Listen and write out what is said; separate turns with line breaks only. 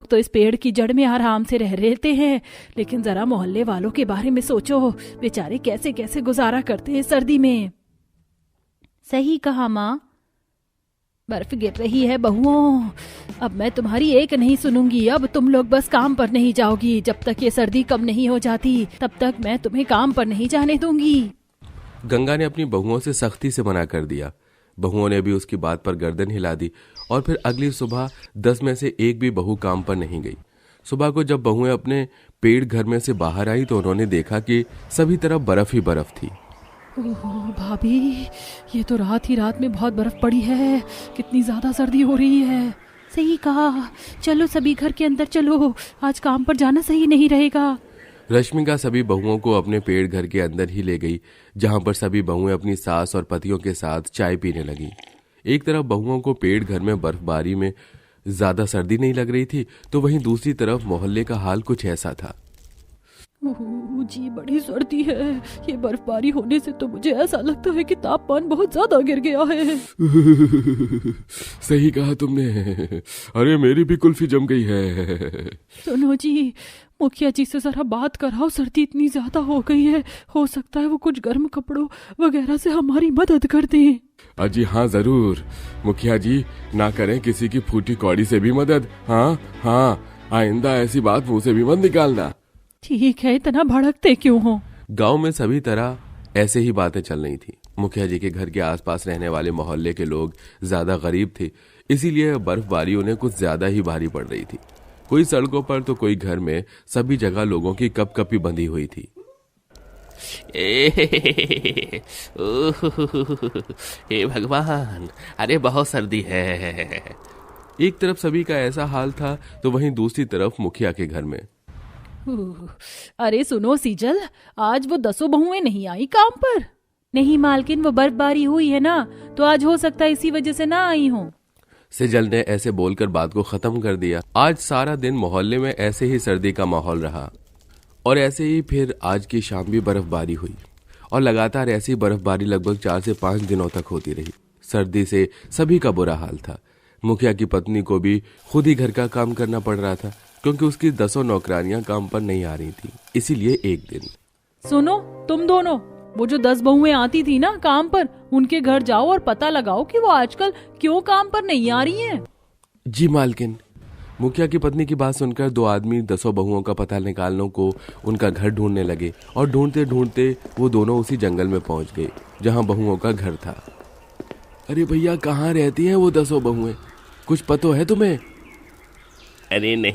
तो इस पेड़ की जड़ में आराम से रह रहते हैं, लेकिन जरा मोहल्ले वालों के बारे में सोचो, बेचारे कैसे कैसे गुजारा करते हैं सर्दी में।
सही कहा माँ।
बर्फ गिर रही है बहुओं, अब मैं तुम्हारी एक नहीं सुनूंगी। अब तुम लोग बस काम पर नहीं जाओगी। जब तक ये सर्दी कम नहीं हो जाती तब तक मैं तुम्हें काम पर नहीं जाने दूंगी।
गंगा ने अपनी बहुओं से सख्ती से मना कर दिया। बहुओं ने भी उसकी बात पर गर्दन हिला दी और फिर अगली सुबह 10 में से एक भी बहू काम पर नहीं गई। सुबह को जब बहुएं अपने पेड़ घर में से बाहर आई तो उन्होंने देखा कि सभी तरफ बर्फ ही बर्फ थी।
ओह भाभी, ये तो रात ही रात में बहुत बर्फ पड़ी है, कितनी ज्यादा सर्दी हो रही है।
सही कहा, चलो सभी घर के अंदर चलो, आज काम पर जाना सही नहीं रहेगा।
रश्मिका सभी बहुओं को अपने पेड़ घर के अंदर ही ले गई, जहां पर सभी बहुएं अपनी सास और पतियों के साथ चाय पीने लगी। एक तरफ बहुओं को पेड़ घर में बर्फबारी में ज्यादा सर्दी नहीं लग रही थी, तो वहीं दूसरी तरफ मोहल्ले का हाल कुछ ऐसा था।
जी बड़ी सर्दी है, ये बर्फबारी होने से तो मुझे ऐसा लगता है कि तापमान बहुत ज्यादा गिर गया है।
सही कहा तुमने, अरे मेरी भी कुल्फी जम गई है।
सुनो जी, मुखिया जी से जरा बात कराओ, सर्दी इतनी ज्यादा हो गई है, हो सकता है वो कुछ गर्म कपड़ों वगैरह से हमारी मदद कर दें।
अजी हाँ जरूर, मुखिया जी ना करें किसी की फूटी कौड़ी से भी मदद। हाँ हाँ, आइंदा ऐसी बात मुंह से भी मत निकालना।
ठीक है, इतना भड़कते क्यों हो?
गांव में सभी तरह ऐसे ही बातें चल रही थी। मुखिया जी के घर के आसपास रहने वाले मोहल्ले के लोग ज्यादा गरीब थे, इसीलिए बर्फबारी उन्हें कुछ ज्यादा ही भारी पड़ रही थी। कोई सड़कों पर तो कोई घर में, सभी जगह लोगों की कपकपी बंधी हुई थी।
हे भगवान, अरे बहुत सर्दी है।
एक तरफ सभी का ऐसा हाल था तो वहीं दूसरी तरफ मुखिया के घर में।
अरे सुनो सीजल, आज वो 10 बहुएं नहीं आई काम पर?
नहीं मालकिन, वो बर्फबारी हुई है ना, तो आज हो सकता है इसी वजह से ना आई हो।
सेजल ने ऐसे बोलकर बात को खत्म कर दिया। आज सारा दिन मोहल्ले में ऐसे ही सर्दी का माहौल रहा और ऐसे ही फिर आज की शाम भी बर्फबारी हुई और लगातार ऐसी बर्फबारी लगभग 4 से 5 दिनों तक होती रही। सर्दी से सभी का बुरा हाल था। मुखिया की पत्नी को भी खुद ही घर का काम करना पड़ रहा था, क्योंकि उसकी 10 नौकरानियां काम पर नहीं आ रही थी। इसीलिए एक दिन,
सुनो तुम दोनों, वो जो 10 बहुएं आती थी ना काम पर, उनके घर जाओ और पता लगाओ कि वो आजकल क्यों काम पर नहीं आ रही हैं।
जी मालकिन। मुखिया की पत्नी की बात सुनकर 2 आदमी 10 बहुओं का पता निकालने को उनका घर ढूंढने लगे और ढूंढते ढूंढते वो दोनों उसी जंगल में पहुंच गए जहां बहुओं का घर था। अरे भैया, कहाँ रहती हैं वो 10 बहुएं? कुछ पता है तुम्हें?
अरे नहीं